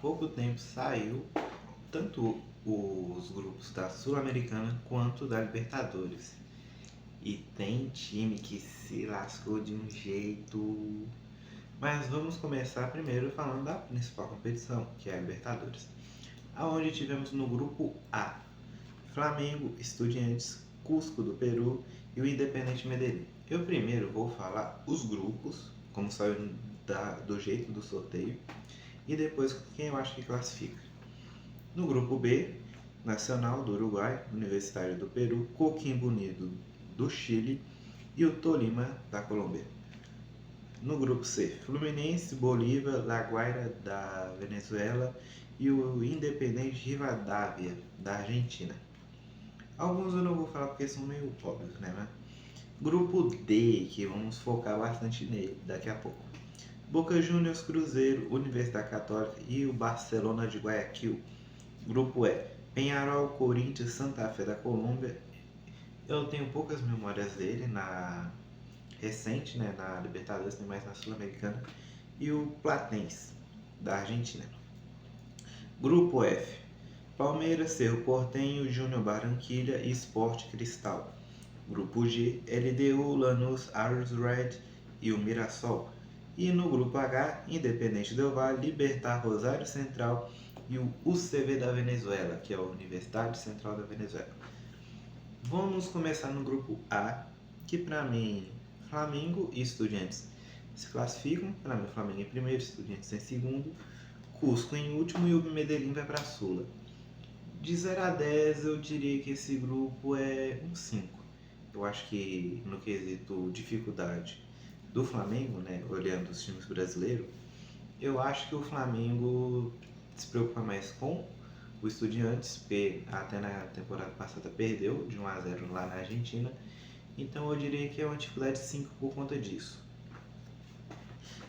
pouco tempo saiu tanto os grupos da Sul-Americana quanto da Libertadores. E tem time que se lascou de um jeito. Mas vamos começar primeiro falando da principal competição, que é a Libertadores. Aonde tivemos no grupo A Flamengo, Estudiantes, Cusco do Peru e o Independente Medellín. Eu primeiro vou falar os grupos, como saiu do jeito do sorteio, e depois quem eu acho que classifica. No grupo B, Nacional do Uruguai, Universitário do Peru, Coquimbo Unido do Chile e o Tolima da Colômbia. No grupo C, Fluminense, Bolívar, La Guaira da Venezuela e o Independente Rivadavia da Argentina. Alguns eu não vou falar porque são meio óbvios, né? Mas grupo D, que vamos focar bastante nele daqui a pouco. Boca Juniors, Cruzeiro, Universidade Católica e o Barcelona de Guayaquil. Grupo E, Peñarol, Corinthians, Santa Fé da Colômbia. Eu tenho poucas memórias dele na recente, né, na Libertadores, nem mais na Sul-Americana. E o Platense, da Argentina. Grupo F, Palmeiras, Cerro Porteño, Júnior Barranquilla e Sport Cristal. Grupo G, LDU, Lanús, Always Red e o Mirassol. E no grupo H, Independente Del Valle, Libertad, Rosário Central e o UCV da Venezuela, que é a Universidade Central da Venezuela. Vamos começar no grupo A, que para mim, Flamengo e Estudiantes se classificam. Para mim, Flamengo em primeiro, Estudiantes em segundo, Cusco em último e o Medellín vai para a Sula. De 0 a 10, eu diria que esse grupo é um 5. Eu acho que no quesito dificuldade do Flamengo, né, olhando os times brasileiros, eu acho que o Flamengo se preocupa mais com o Estudiantes, porque até na temporada passada perdeu de 1 a 0 lá na Argentina, então eu diria que é uma dificuldade 5 por conta disso.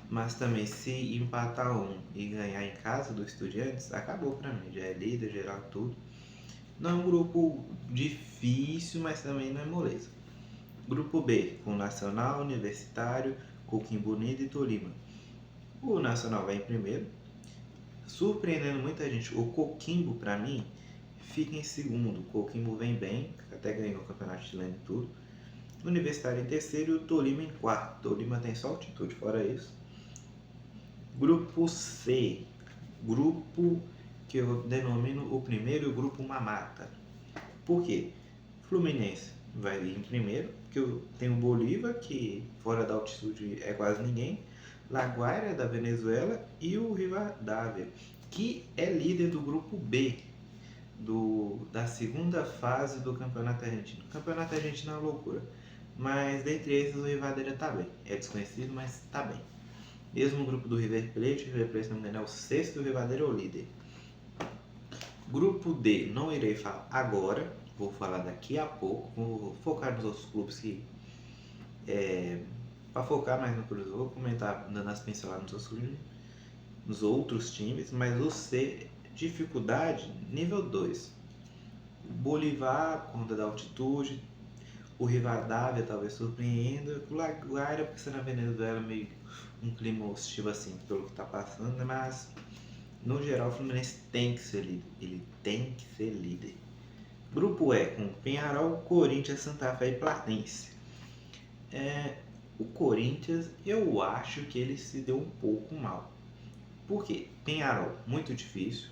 Mas também se empatar um e ganhar em casa do Estudiantes, acabou pra mim, já é líder geral tudo. Não é um grupo difícil, mas também não é moleza. Grupo B, com Nacional, Universitário, Coquimbo Unido e Tolima. O Nacional vai em primeiro, surpreendendo muita gente. O Coquimbo, pra mim, fica em segundo. O Coquimbo vem bem, até ganhou o campeonato chileno e tudo. Universitário em terceiro e o Tolima em quarto. Tolima tem só altitude, fora isso. Grupo C, grupo que eu denomino o primeiro grupo mamata. Por quê? Fluminense vai vir em primeiro, porque eu tenho o Bolívar, que fora da altitude é quase ninguém, La Guaira da Venezuela e o Rivadavia, que é líder do grupo B, da segunda fase do Campeonato Argentino. O Campeonato Argentino é uma loucura, mas dentre esses o Rivadavia tá bem. É desconhecido, mas tá bem. Mesmo o grupo do River Plate, o River Plate, se não me engano, é o sexto, o Rivadavia é o líder. Grupo D, não irei falar agora, vou falar daqui a pouco, vou focar nos outros clubes que... para focar mais no Cruzeiro, vou comentar dando as pinceladas nos outros times, mas o C, dificuldade, nível 2. O Bolívar, por conta da altitude, o Rivadavia talvez surpreenda, o La Guaira, porque na Venezuela é meio um clima hostil assim, pelo que está passando, né? Mas no geral o Fluminense tem que ser líder, ele tem que ser líder. Grupo E, com Peñarol, Corinthians, Santa Fé e Platense. O Corinthians, eu acho que ele se deu um pouco mal. Por quê? Peñarol, muito difícil.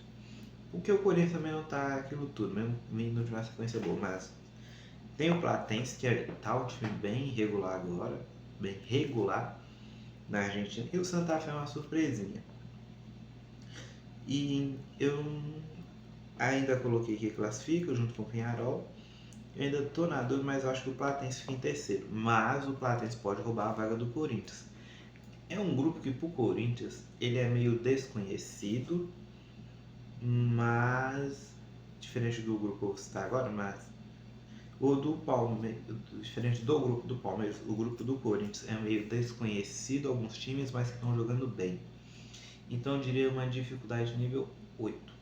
Porque o Corinthians também não tá aquilo tudo, mesmo vindo de uma sequência boa, mas tem o Platense, que tá um time bem irregular agora, bem regular na Argentina, e o Santa Fé é uma surpresinha. E eu ainda coloquei que classifica junto com o Peñarol. Eu ainda tô na dúvida, mas eu acho que o Platense fica em terceiro. Mas o Platense pode roubar a vaga do Corinthians. É um grupo que pro Corinthians ele é meio desconhecido, mas diferente do grupo que eu vou citar agora, mas o do Palmeiras, diferente do grupo do Palmeiras, o grupo do Corinthians é meio desconhecido, alguns times, mas que estão jogando bem. Então eu diria uma dificuldade nível 8.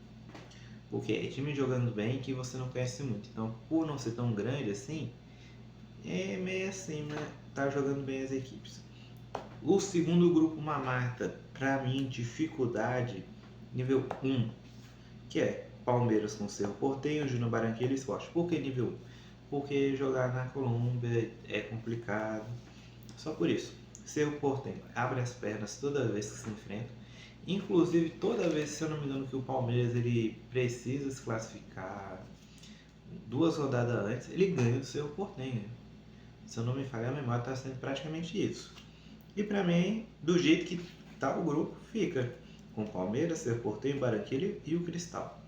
Porque é time jogando bem que você não conhece muito. Então, por não ser tão grande assim, é meio assim, né? Tá jogando bem as equipes. O segundo grupo mamata, pra mim, dificuldade Nível 1, que é Palmeiras com Cerro Porteño, Júnior Barranquilla e Sport. Por que nível 1? Porque jogar na Colômbia é complicado. Só por isso. Cerro Porteño abre as pernas toda vez que se enfrenta. Inclusive, toda vez, se eu não me engano, que o Palmeiras ele precisa se classificar 2 rodadas antes, ele ganha do Cerro Porteño. Se eu não me falha a memória, está sendo praticamente isso. E para mim, do jeito que tá o grupo, fica com Palmeiras, Cerro Porteño, Barranquilla e o Cristal.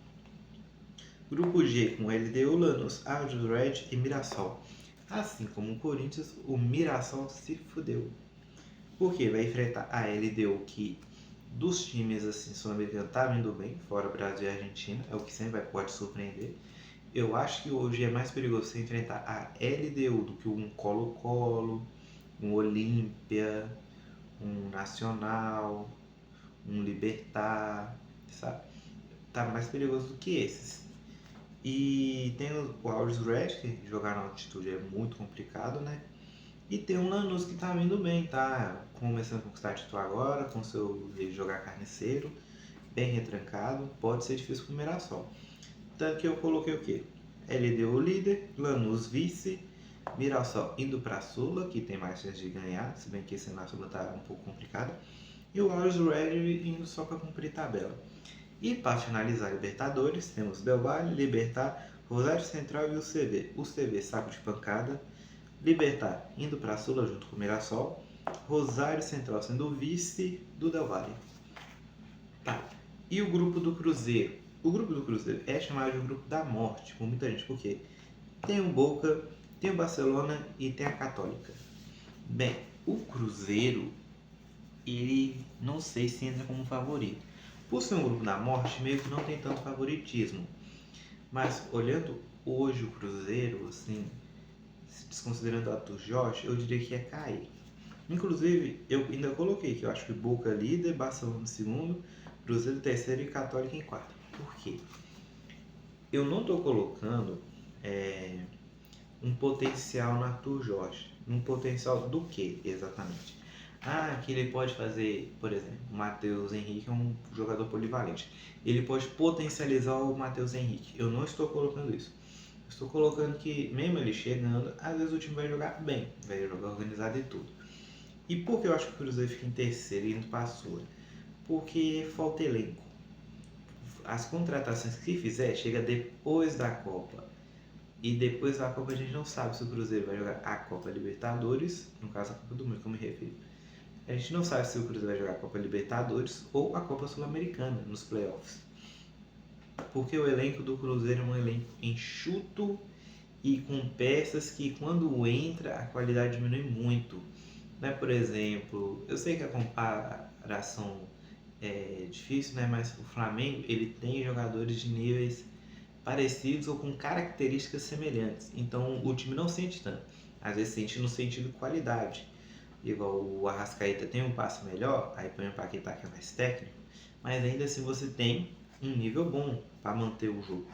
Grupo G com LDU, Lanús, Altos Red e Mirassol. Assim como o Corinthians, o Mirassol se fudeu. Porque vai enfrentar a LDU, que dos times assim sul-americanos tá vindo bem, fora Brasil e Argentina, é o que sempre pode surpreender. Eu acho que hoje é mais perigoso você enfrentar a LDU do que um Colo-Colo, um Olímpia, um Nacional, um Libertad, sabe? Tá mais perigoso do que esses. E tem o Always Red, que jogar na altitude é muito complicado, né? E tem o Lanús que tá vindo bem, tá começando a conquistar título agora, com seu jeito de jogar carniceiro, bem retrancado, pode ser difícil pro Mirassol. Tanto que eu coloquei o quê? LDU líder, Lanús vice, Mirassol indo pra Sula, que tem mais chance de ganhar, se bem que esse na Sula tá um pouco complicado, e o Always Red indo só para cumprir tabela. E para finalizar a Libertadores, temos Del Valle, Libertad, Rosário Central e o CV. O CV saco de pancada, Libertad indo para a Sula junto com o Mirassol, Rosário Central sendo o vice do Del Valle. Tá. E o grupo do Cruzeiro? O grupo do Cruzeiro é chamado de o grupo da morte, por muita gente, porque tem o Boca, tem o Barcelona e tem a Católica. Bem, o Cruzeiro, ele não sei se entra como favorito. Por ser um grupo da morte, meio que não tem tanto favoritismo. Mas olhando hoje o Cruzeiro, assim, desconsiderando o Arthur Jorge, eu diria que ia cair. Inclusive, eu ainda coloquei que eu acho que Boca líder, Barcelona em segundo, Cruzeiro em terceiro e Católica em quarto. Por quê? Eu não estou colocando um potencial no Arthur Jorge. Um potencial do que exatamente? Que ele pode fazer, por exemplo, o Matheus Henrique é um jogador polivalente. Ele pode potencializar o Matheus Henrique. Eu não estou colocando isso. Estou colocando que, mesmo ele chegando, às vezes o time vai jogar bem, vai jogar organizado e tudo. E por que eu acho que o Cruzeiro fica em terceiro e indo para a Sula? Porque falta elenco. As contratações que fizer chega depois da Copa. E depois da Copa a gente não sabe se o Cruzeiro vai jogar a Copa Libertadores, no caso a Copa do Mundo que eu me refiro. A gente não sabe se o Cruzeiro vai jogar a Copa Libertadores ou a Copa Sul-Americana nos playoffs. Porque o elenco do Cruzeiro é um elenco enxuto e com peças que quando entra a qualidade diminui muito. Né? Por exemplo, eu sei que a comparação é difícil, né? Mas o Flamengo ele tem jogadores de níveis parecidos ou com características semelhantes. Então o time não sente tanto. Às vezes sente no sentido qualidade. Igual o Arrascaeta tem um passe melhor, aí põe o Paquetá que é mais técnico, mas ainda assim você tem um nível bom para manter o jogo.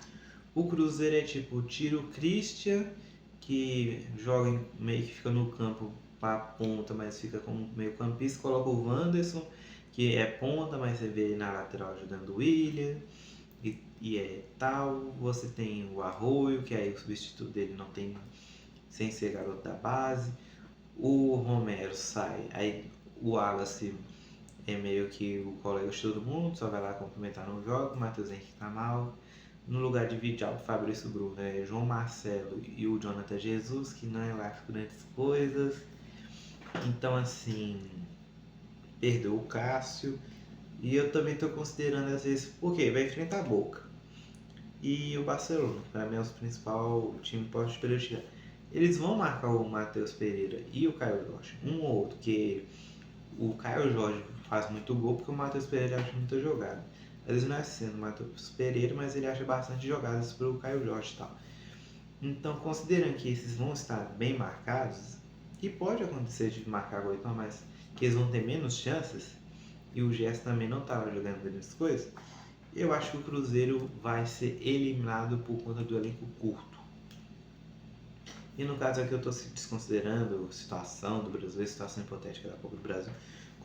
O Cruzeiro é tipo, tira o Christian, que joga meio que fica no campo para ponta, mas fica como meio campista, coloca o Wanderson, que é ponta, mas você vê ele na lateral ajudando o William, e é tal. Você tem o Arroio, que aí o substituto dele não tem, sem ser garoto da base. O Romero sai, aí o Wallace é meio que o colega de todo mundo, só vai lá cumprimentar no jogo, o Matheus Henrique tá mal. No lugar de Vidal, o Fabrício Bruno é João Marcelo e o Jonathan Jesus, que não é lá grandes coisas. Então assim, perdeu o Cássio. E eu também estou considerando às vezes, porque vai enfrentar a Boca. E o Barcelona, para mim é o principal time que pode chegar. Eles vão marcar o Matheus Pereira e o Caio Jorge, um ou outro, que o Caio Jorge faz muito gol porque o Matheus Pereira acha muita jogada. Às vezes não é sendo o Matheus Pereira, mas ele acha bastante jogadas para o Caio Jorge e tal. Então, considerando que esses vão estar bem marcados, e pode acontecer de marcar gol então, mas que eles vão ter menos chances, e o Gerson também não estava jogando grandes coisas, eu acho que o Cruzeiro vai ser eliminado por conta do elenco curto. E no caso aqui eu estou desconsiderando a situação do Brasil, a situação hipotética da Copa do Brasil,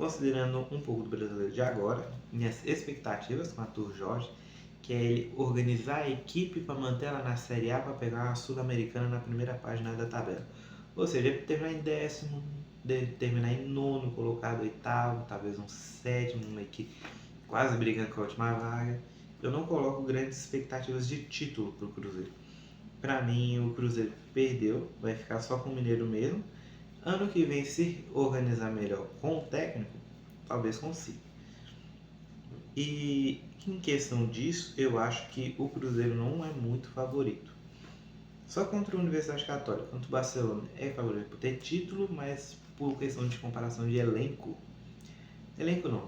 considerando um pouco do brasileiro de agora, minhas expectativas com o Arthur Jorge, que é ele organizar a equipe para manter ela na Série A para pegar uma Sul-Americana na primeira página da tabela. Ou seja, ele terminar em décimo, terminar em nono, colocado oitavo, talvez um sétimo, uma equipe quase brigando com a última vaga. Eu não coloco grandes expectativas de título para o Cruzeiro. Para mim, o Cruzeiro perdeu, vai ficar só com o Mineiro mesmo. Ano que vem, se organizar melhor com o técnico, talvez consiga. E em questão disso, eu acho que o Cruzeiro não é muito favorito. Só contra a Universidade Católica, contra o Barcelona, é favorito por ter título, mas por questão de comparação de elenco não,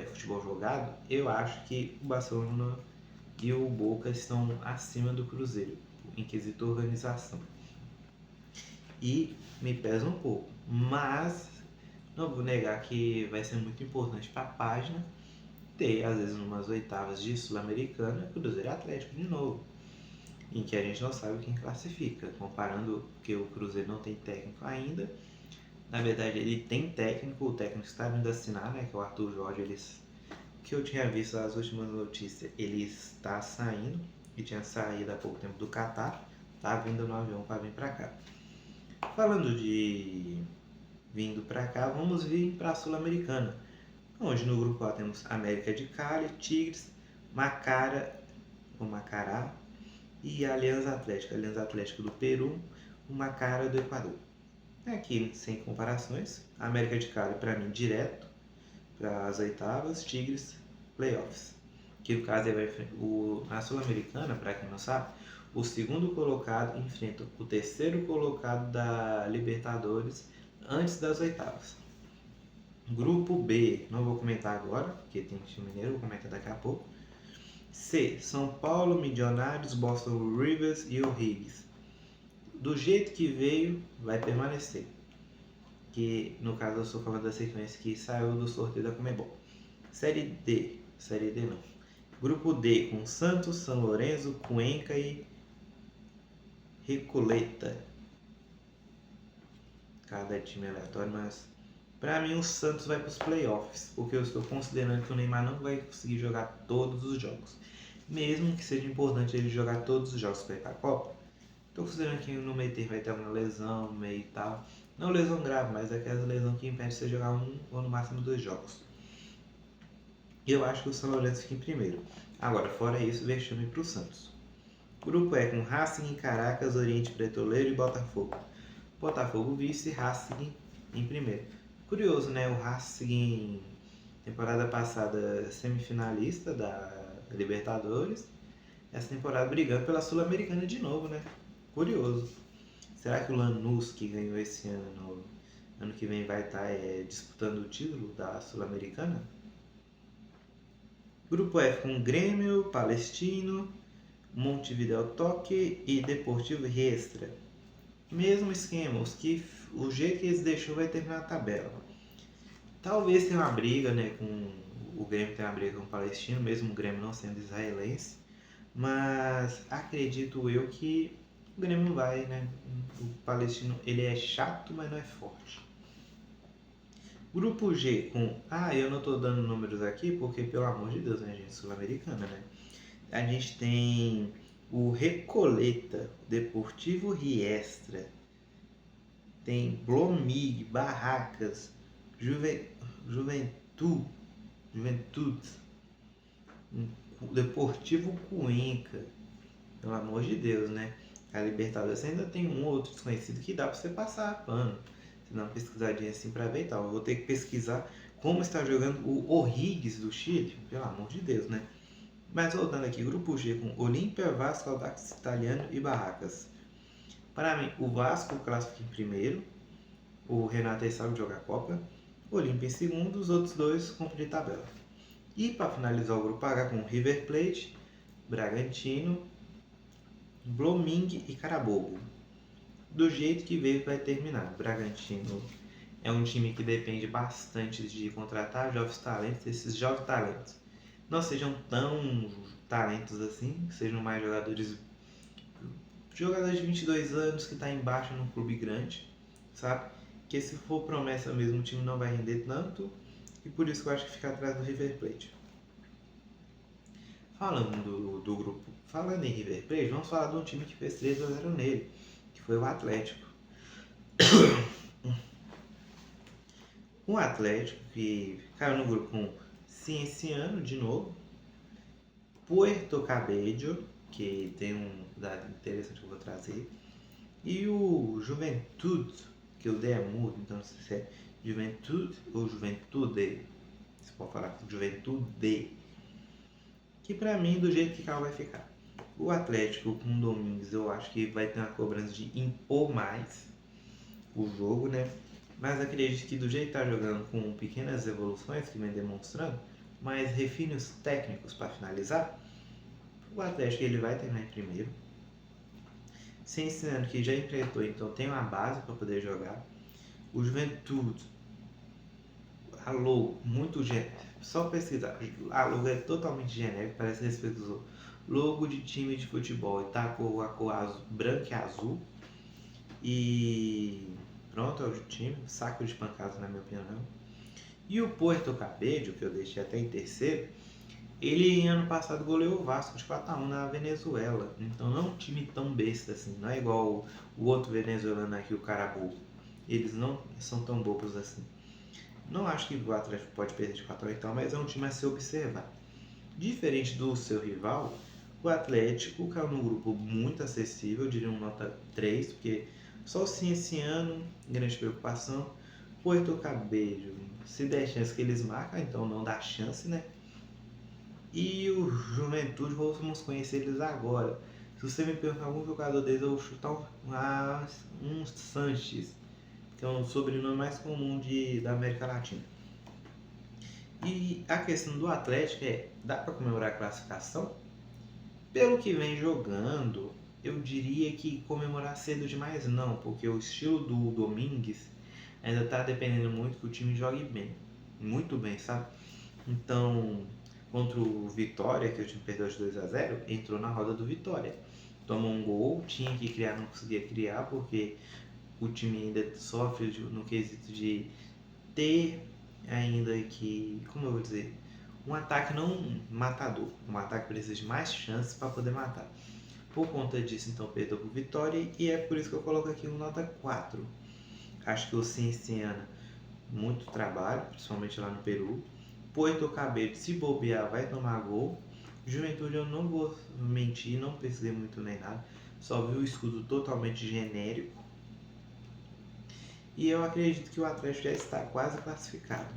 futebol jogado, eu acho que o Barcelona e o Boca estão acima do Cruzeiro, em quesito organização. E me pesa um pouco, mas não vou negar que vai ser muito importante para a página ter, às vezes, umas oitavas de Sul-Americana, Cruzeiro e Atlético de novo, em que a gente não sabe quem classifica, comparando que o Cruzeiro não tem técnico ainda. Na verdade, ele tem técnico, o técnico está vindo assinar, né, que é o Arthur Jorge, que eu tinha visto as últimas notícias, ele está saindo, e tinha saído há pouco tempo do Catar, está vindo no avião para vir para cá. Falando de vindo para cá, vamos vir para a Sul-Americana. Hoje no grupo A temos América de Cali, Tigres, Macará e Alianza Atlético do Peru, o Macará do Equador. Aqui, sem comparações, América de Cali para mim direto para as oitavas, Tigres, playoffs. Que no caso na Sul-Americana, para quem não sabe, o segundo colocado enfrenta o terceiro colocado da Libertadores antes das oitavas. Grupo B, não vou comentar agora, porque tem time mineiro, vou comentar daqui a pouco. C, São Paulo, Milionários, Boston Rivers e O'Higgins. Do jeito que veio, vai permanecer. Que no caso eu estou falando da sequência que saiu do sorteio da Conmebol. Série D não. Grupo D com Santos, São Lourenço, Cuenca e Recoleta. Cada time aleatório, mas para mim o Santos vai para os playoffs, porque eu estou considerando que o Neymar não vai conseguir jogar todos os jogos. Mesmo que seja importante ele jogar todos os jogos para ir para a Copa, estou considerando que no meio termo vai ter uma lesão, meio e tal. Não lesão grave, mas aquela lesão que impede você jogar um ou no máximo 2 jogos. Eu acho que o São Lourenço fica em primeiro. Agora, fora isso, vexame para o Santos. Grupo E com Racing, Caracas, Oriente Petroleiro e Botafogo. Botafogo vice, Racing em primeiro. Curioso, né? O Racing, temporada passada, semifinalista da Libertadores. Essa temporada brigando pela Sul-Americana de novo, né? Curioso. Será que o Lanús, que ganhou esse ano que vem vai estar disputando o título da Sul-Americana? Grupo F com Grêmio, Palestino, Montevideo Toque e Deportivo Riestra. Mesmo esquema, o jeito que eles deixou vai terminar a tabela. Talvez tenha uma briga, né, com o Grêmio, tem uma briga com o Palestino, mesmo o Grêmio não sendo israelense, mas acredito eu que o Grêmio vai, né? O Palestino, ele é chato, mas não é forte. Grupo G com... eu não estou dando números aqui porque, pelo amor de Deus, né, gente? Sul-Americana, né? A gente tem o Recoleta, Deportivo Riestra. Tem Blomig, Barracas, Juventude, Deportivo Cuenca. Pelo amor de Deus, né? A Libertadores ainda tem um outro desconhecido que dá para você passar pano. Se dar uma pesquisadinha assim para ver e tal. Eu vou ter que pesquisar como está jogando o O'Higgins do Chile. Pelo amor de Deus, né? Mas voltando aqui, grupo G com Olímpia, Vasco, Audax Italiano e Barracas. Para mim, o Vasco classifica em primeiro. O Renato aí sabe jogar a Copa. O Olímpia em segundo, os outros dois cumprem tabela. E para finalizar o grupo H com River Plate, Bragantino, Bloming e Carabobo. Do jeito que veio vai terminar. Bragantino é um time que depende bastante de contratar jovens talentos. Esses jovens talentos não sejam tão talentos assim, sejam mais jogadores de 22 anos que está embaixo num clube grande, sabe? que se for promessa mesmo o time não vai render tanto, e por isso que eu acho que fica atrás do River Plate. Falando em River Plate, vamos falar de um time que fez 3-0 nele, que foi o Atlético. Um Atlético que caiu no grupo com Cienciano de novo, Puerto Cabello, que tem um dado interessante que eu vou trazer, e o Juventude, que o D é mudo, então não sei se é Juventude ou Juventude, se pode falar Juventude, que pra mim do jeito que caiu vai ficar. O Atlético com o Domingos eu acho que vai ter uma cobrança de impor mais o jogo, né? Mas acredito que do jeito que está jogando, com pequenas evoluções que vem demonstrando, mas refine-os técnicos para finalizar, o Atlético ele vai terminar em primeiro. Se ensinando que já enfrentou, então tem uma base para poder jogar. O Juventude, a logo, muito genérico. Só pesquisar. A logo é totalmente genérico, parece que você pesquisou logo de time de futebol e tá com a cor azul, branca e azul. E pronto, é o time, saco de pancadas na minha opinião. E o Puerto Cabello, que eu deixei até em terceiro, ele ano passado goleou o Vasco de 4-1 na Venezuela. Então não é um time tão besta assim, não é igual o outro venezuelano aqui, o Carabobo. Eles não são tão bobos assim. Não acho que o Atlético pode perder de 4-1 então, mas é um time a se observar. Diferente do seu rival, o Atlético caiu num grupo muito acessível, eu diria um nota 3, porque só o Cienciano, grande preocupação. Puerto Cabello, se der chance que eles marcam, então não dá chance, né? E o Juventude, vamos conhecer eles agora. Se você me perguntar algum jogador deles, eu vou chutar um Sanches, que é um sobrenome mais comum da América Latina. E a questão do Atlético dá para comemorar a classificação? Pelo que vem jogando, eu diria que comemorar cedo demais não, porque o estilo do Domingues ainda está dependendo muito que o time jogue bem, muito bem, sabe? Então, contra o Vitória, que o time perdeu de 2-0, entrou na roda do Vitória. Tomou um gol, tinha que criar, não conseguia criar, porque o time ainda sofre no quesito de ter ainda que, como eu vou dizer, um ataque não matador, um ataque que precisa de mais chances para poder matar. Por conta disso, então, perdeu por Vitória e é por isso que eu coloco aqui um nota 4. Acho que o Cienciano, muito trabalho, principalmente lá no Peru. Puerto Cabello, se bobear, vai tomar gol. Juventude, eu não vou mentir, não pesquisei muito nem nada. Só vi o escudo totalmente genérico. E eu acredito que o Atlético já está quase classificado.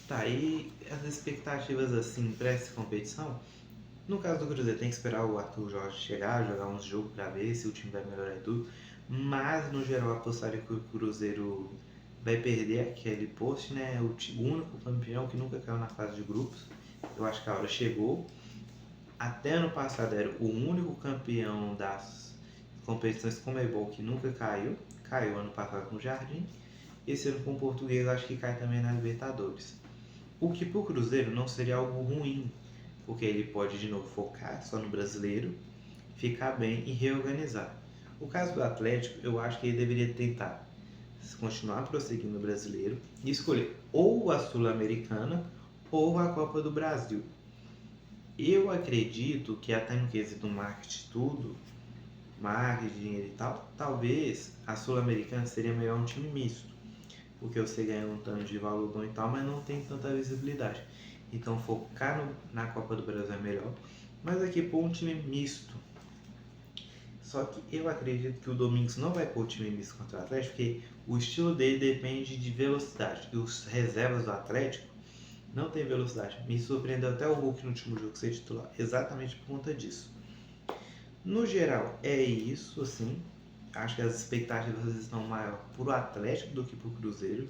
Tá, e as expectativas assim para essa competição? No caso do Cruzeiro, tem que esperar o Arthur Jorge chegar, jogar uns jogos para ver se o time vai melhorar e tudo. Mas, no geral, apostaria que o Cruzeiro vai perder aquele post, né? O único campeão que nunca caiu na fase de grupos. Eu acho que a hora chegou. Até ano passado era o único campeão das competições Comebol que nunca caiu. Caiu ano passado com o Jardim. Esse ano com o Português acho que cai também na Libertadores. O que para o Cruzeiro não seria algo ruim, porque ele pode de novo focar só no brasileiro, ficar bem e reorganizar. O caso do Atlético, eu acho que ele deveria tentar continuar prosseguindo no brasileiro e escolher ou a Sul-Americana ou a Copa do Brasil. Eu acredito que até no quesito marketing tudo, marketing, dinheiro e tal, talvez a Sul-Americana seria melhor um time misto, porque você ganha um tanto de valor bom e tal, mas não tem tanta visibilidade. Então focar na Copa do Brasil é melhor, mas aqui pôr um time misto. Só que eu acredito que o Domingos não vai pôr o time misto contra o Atlético, porque o estilo dele depende de velocidade. E os reservas do Atlético não tem velocidade. Me surpreendeu até o Hulk no último jogo ser titular, exatamente por conta disso. No geral, é isso, assim. Acho que as expectativas estão maior pro Atlético do que pro Cruzeiro.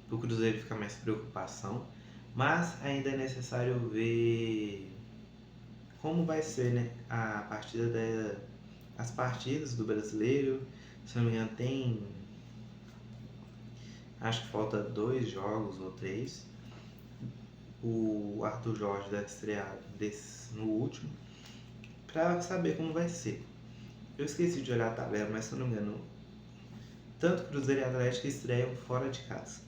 Pro Cruzeiro fica mais preocupação. Mas ainda é necessário ver como vai ser, né, a partida as partidas do brasileiro. Se não me engano, tem. Acho que falta 2 jogos ou 3. O Arthur Jorge deve estrear no último, para saber como vai ser. Eu esqueci de olhar a tabela, mas se não me engano, tanto Cruzeiro e Atlético estreiam fora de casa.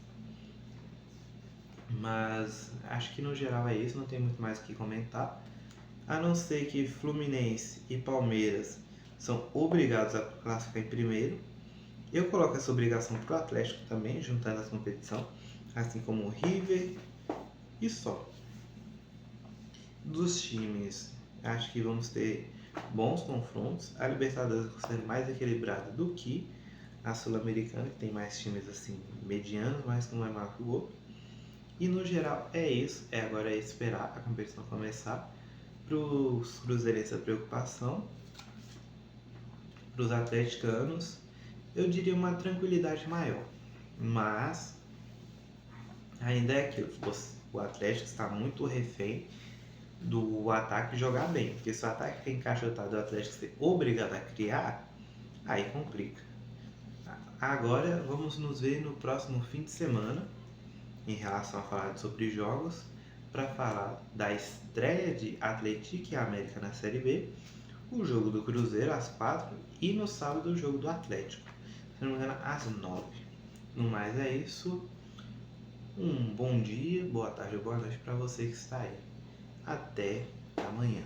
Mas acho que no geral é isso, não tem muito mais o que comentar. A não ser que Fluminense e Palmeiras são obrigados a classificar em primeiro. Eu coloco essa obrigação para o Atlético também, juntando as competições, assim como o River e só. Dos times, acho que vamos ter bons confrontos. A Libertadores eu considero mais equilibrada do que a Sul-Americana, que tem mais times assim medianos, mas não é maior que o outro. E no geral é isso. Agora é esperar a competição começar. Para os cruzeirenses a preocupação. Para os atleticanos, eu diria uma tranquilidade maior. Mas ainda é aquilo. O Atlético está muito refém do ataque jogar bem. Porque se o ataque ficar encaixotado e o Atlético ser obrigado a criar, aí complica. Agora vamos nos ver no próximo fim de semana em relação a falar sobre jogos, para falar da estreia de Atlético e América na Série B, o jogo do Cruzeiro às 4 e no sábado o jogo do Atlético, se não me engano às 9. No mais é isso, um bom dia, boa tarde ou boa noite para você que está aí. Até amanhã.